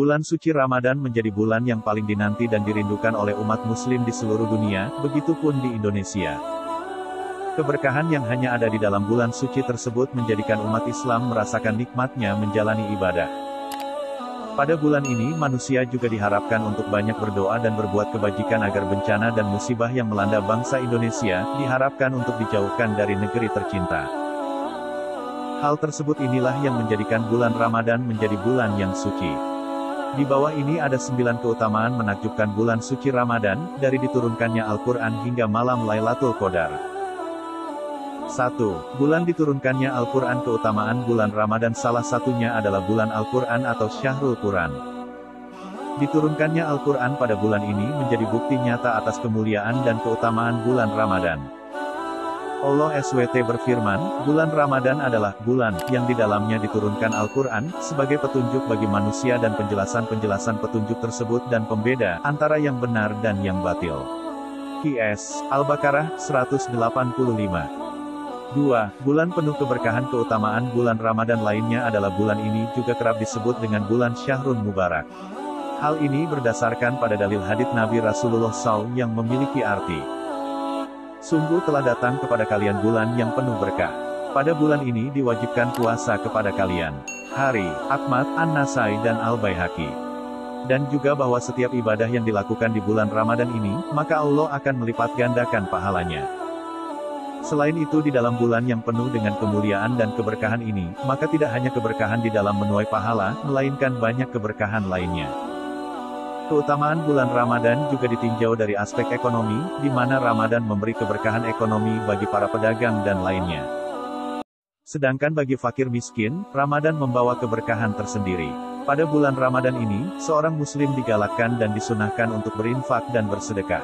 Bulan suci Ramadan menjadi bulan yang paling dinanti dan dirindukan oleh umat muslim di seluruh dunia, begitupun di Indonesia. Keberkahan yang hanya ada di dalam bulan suci tersebut menjadikan umat Islam merasakan nikmatnya menjalani ibadah. Pada bulan ini manusia juga diharapkan untuk banyak berdoa dan berbuat kebajikan agar bencana dan musibah yang melanda bangsa Indonesia, diharapkan untuk dijauhkan dari negeri tercinta. Hal tersebut inilah yang menjadikan bulan Ramadan menjadi bulan yang suci. Di bawah ini ada 9 keutamaan menakjubkan bulan suci Ramadan, dari diturunkannya Al-Quran hingga malam Lailatul Qadar. 1. Bulan diturunkannya Al-Quran. Keutamaan bulan Ramadan salah satunya adalah bulan Al-Quran atau Syahrul Quran. Diturunkannya Al-Quran pada bulan ini menjadi bukti nyata atas kemuliaan dan keutamaan bulan Ramadan. Allah SWT berfirman, bulan Ramadan adalah bulan yang di dalamnya diturunkan Al-Quran, sebagai petunjuk bagi manusia dan penjelasan-penjelasan petunjuk tersebut dan pembeda antara yang benar dan yang batil. QS, Al-Baqarah, 185. 2. Bulan penuh keberkahan. Keutamaan bulan Ramadan lainnya adalah bulan ini juga kerap disebut dengan bulan Syahrul Mubarak. Hal ini berdasarkan pada dalil hadits Nabi Rasulullah SAW yang memiliki arti, sungguh telah datang kepada kalian bulan yang penuh berkah. Pada bulan ini diwajibkan puasa kepada kalian. Hari, Ahmad, An-Nasai dan Al-Baihaqi. Dan juga bahwa setiap ibadah yang dilakukan di bulan Ramadan ini, maka Allah akan melipat gandakan pahalanya. Selain itu di dalam bulan yang penuh dengan kemuliaan dan keberkahan ini, maka tidak hanya keberkahan di dalam menuai pahala, melainkan banyak keberkahan lainnya. Keutamaan bulan Ramadan juga ditinjau dari aspek ekonomi, di mana Ramadan memberi keberkahan ekonomi bagi para pedagang dan lainnya. Sedangkan bagi fakir miskin, Ramadan membawa keberkahan tersendiri. Pada bulan Ramadan ini, seorang muslim digalakkan dan disunahkan untuk berinfak dan bersedekah.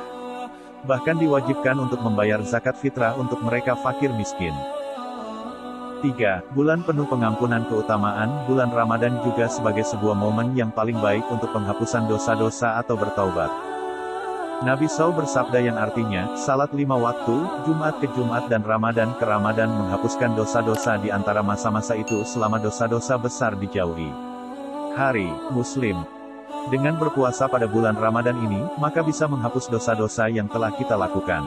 Bahkan diwajibkan untuk membayar zakat fitrah untuk mereka fakir miskin. 3. Bulan penuh pengampunan. Keutamaan bulan Ramadan juga sebagai sebuah momen yang paling baik untuk penghapusan dosa-dosa atau bertaubat. Nabi SAW bersabda yang artinya, salat 5 waktu, Jumat ke Jumat dan Ramadan ke Ramadan menghapuskan dosa-dosa di antara masa-masa itu selama dosa-dosa besar dijauhi. Hari, Muslim. Dengan berpuasa pada bulan Ramadan ini, maka bisa menghapus dosa-dosa yang telah kita lakukan.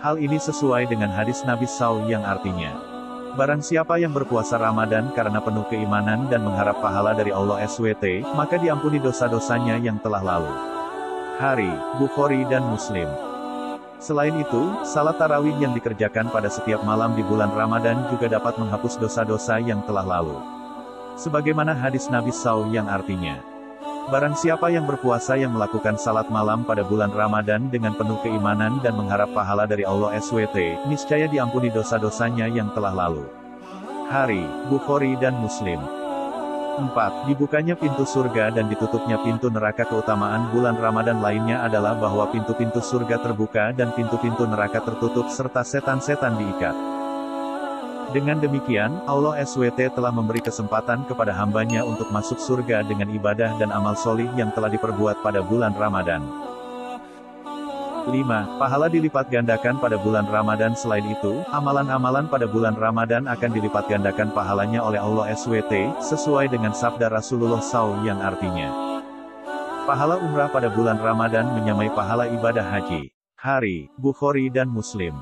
Hal ini sesuai dengan hadis Nabi SAW yang artinya, barang siapa yang berpuasa Ramadan karena penuh keimanan dan mengharap pahala dari Allah SWT, maka diampuni dosa-dosanya yang telah lalu. Hari, Bukhari dan Muslim. Selain itu, salat tarawih yang dikerjakan pada setiap malam di bulan Ramadan juga dapat menghapus dosa-dosa yang telah lalu. Sebagaimana hadis Nabi SAW yang artinya, barang siapa yang berpuasa yang melakukan salat malam pada bulan Ramadan dengan penuh keimanan dan mengharap pahala dari Allah SWT, niscaya diampuni dosa-dosanya yang telah lalu. Hari, Bukhari dan Muslim. 4. Dibukanya pintu surga dan ditutupnya pintu neraka. Keutamaan bulan Ramadan lainnya adalah bahwa pintu-pintu surga terbuka dan pintu-pintu neraka tertutup serta setan-setan diikat. Dengan demikian, Allah SWT telah memberi kesempatan kepada hambanya untuk masuk surga dengan ibadah dan amal solih yang telah diperbuat pada bulan Ramadan. 5. Pahala dilipat gandakan pada bulan Ramadan. Selain itu, amalan-amalan pada bulan Ramadan akan dilipat gandakan pahalanya oleh Allah SWT, sesuai dengan sabda Rasulullah SAW yang artinya, pahala umrah pada bulan Ramadan menyamai pahala ibadah haji. Hari, Bukhari dan Muslim.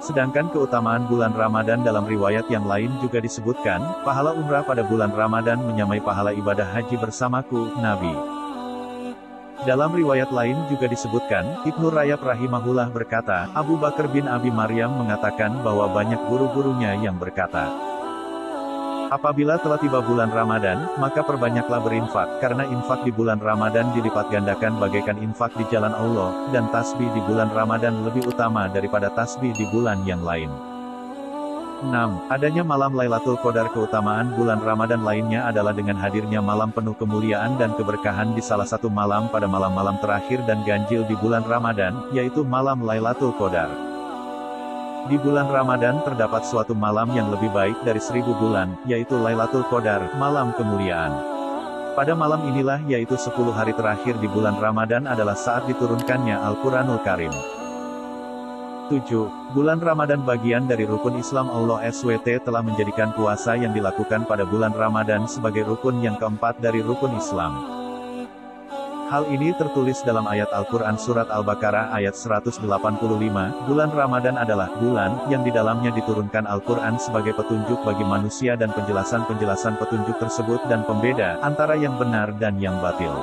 Sedangkan keutamaan bulan Ramadan dalam riwayat yang lain juga disebutkan, pahala umrah pada bulan Ramadan menyamai pahala ibadah haji bersamaku, Nabi. Dalam riwayat lain juga disebutkan, Ibnu Rajab rahimahullah berkata, Abu Bakar bin Abi Maryam mengatakan bahwa banyak guru-gurunya yang berkata, apabila telah tiba bulan Ramadan, maka perbanyaklah berinfak, karena infak di bulan Ramadan dilipat gandakan bagaikan infak di jalan Allah, dan tasbih di bulan Ramadan lebih utama daripada tasbih di bulan yang lain. 6. Adanya malam Lailatul Qadar. Keutamaan bulan Ramadan lainnya adalah dengan hadirnya malam penuh kemuliaan dan keberkahan di salah satu malam pada malam-malam terakhir dan ganjil di bulan Ramadan, yaitu malam Lailatul Qadar. Di bulan Ramadan terdapat suatu malam yang lebih baik dari 1000 bulan, yaitu Lailatul Qadar, malam kemuliaan. Pada malam inilah yaitu 10 hari terakhir di bulan Ramadan adalah saat diturunkannya Al-Quranul Karim. 7. Bulan Ramadan bagian dari rukun Islam. Allah SWT telah menjadikan puasa yang dilakukan pada bulan Ramadan sebagai rukun yang keempat dari rukun Islam. Hal ini tertulis dalam ayat Al-Quran Surat Al-Baqarah ayat 185, bulan Ramadan adalah bulan yang di dalamnya diturunkan Al-Quran sebagai petunjuk bagi manusia dan penjelasan-penjelasan petunjuk tersebut dan pembeda antara yang benar dan yang batil.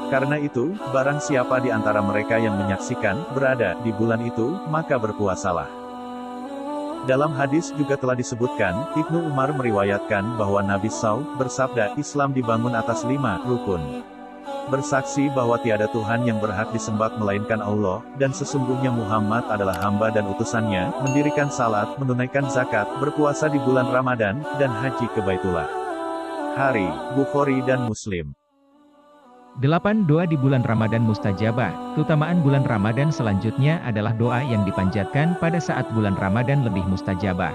Karena itu, barang siapa di antara mereka yang menyaksikan, berada di bulan itu, maka berpuasalah. Dalam hadis juga telah disebutkan, Ibnu Umar meriwayatkan bahwa Nabi SAW bersabda, Islam dibangun atas 5 rukun. Bersaksi bahwa tiada Tuhan yang berhak disembah melainkan Allah, dan sesungguhnya Muhammad adalah hamba dan utusannya, mendirikan salat, menunaikan zakat, berpuasa di bulan Ramadan, dan haji ke Baitullah. Hari, Bukhari dan Muslim. 8. Doa di bulan Ramadan mustajabah. Keutamaan bulan Ramadan selanjutnya adalah doa yang dipanjatkan pada saat bulan Ramadan lebih mustajabah.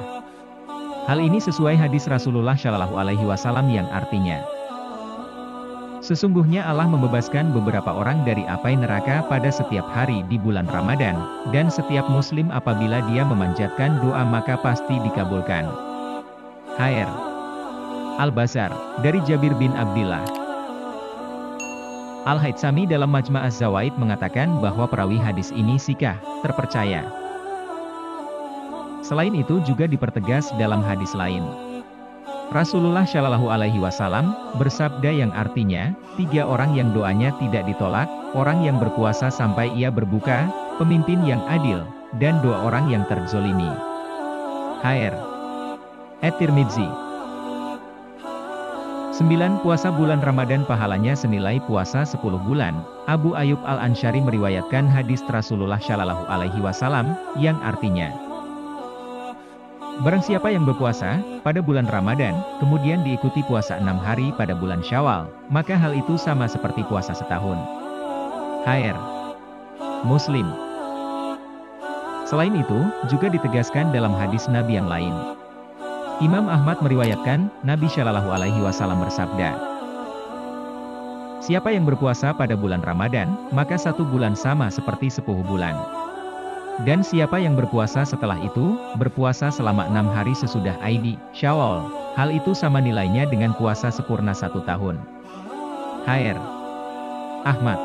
Hal ini sesuai hadis Rasulullah Shallallahu Alaihi Wasallam yang artinya, sesungguhnya Allah membebaskan beberapa orang dari api neraka pada setiap hari di bulan Ramadan, dan setiap muslim apabila dia memanjatkan doa maka pasti dikabulkan. Hr. Al-Basar, dari Jabir bin Abdillah. Al-Haytsami dalam Majma' Az-Zawaid mengatakan bahwa perawi hadis ini sikah, terpercaya. Selain itu juga dipertegas dalam hadis lain. Rasulullah Shallallahu Alaihi Wasallam bersabda yang artinya, 3 orang yang doanya tidak ditolak, orang yang berpuasa sampai ia berbuka, pemimpin yang adil, dan 2 orang yang terzolimi. Hr. At-Tirmidzi. 9. Puasa bulan Ramadan pahalanya senilai puasa 10 bulan. Abu Ayyub Al-Ansyari meriwayatkan hadis Rasulullah Shallallahu Alaihi Wasallam yang artinya, barang siapa yang berpuasa pada bulan Ramadan, kemudian diikuti puasa 6 hari pada bulan Syawal, maka hal itu sama seperti puasa setahun. Hr. Muslim. Selain itu, juga ditegaskan dalam hadis Nabi yang lain. Imam Ahmad meriwayatkan, Nabi Shallallahu Alaihi Wasallam bersabda, siapa yang berpuasa pada bulan Ramadan, maka 1 bulan sama seperti 10 bulan. Dan siapa yang berpuasa setelah itu, berpuasa selama 6 hari sesudah Aidi, Syawal, hal itu sama nilainya dengan puasa sempurna 1 tahun. Hr. Ahmad.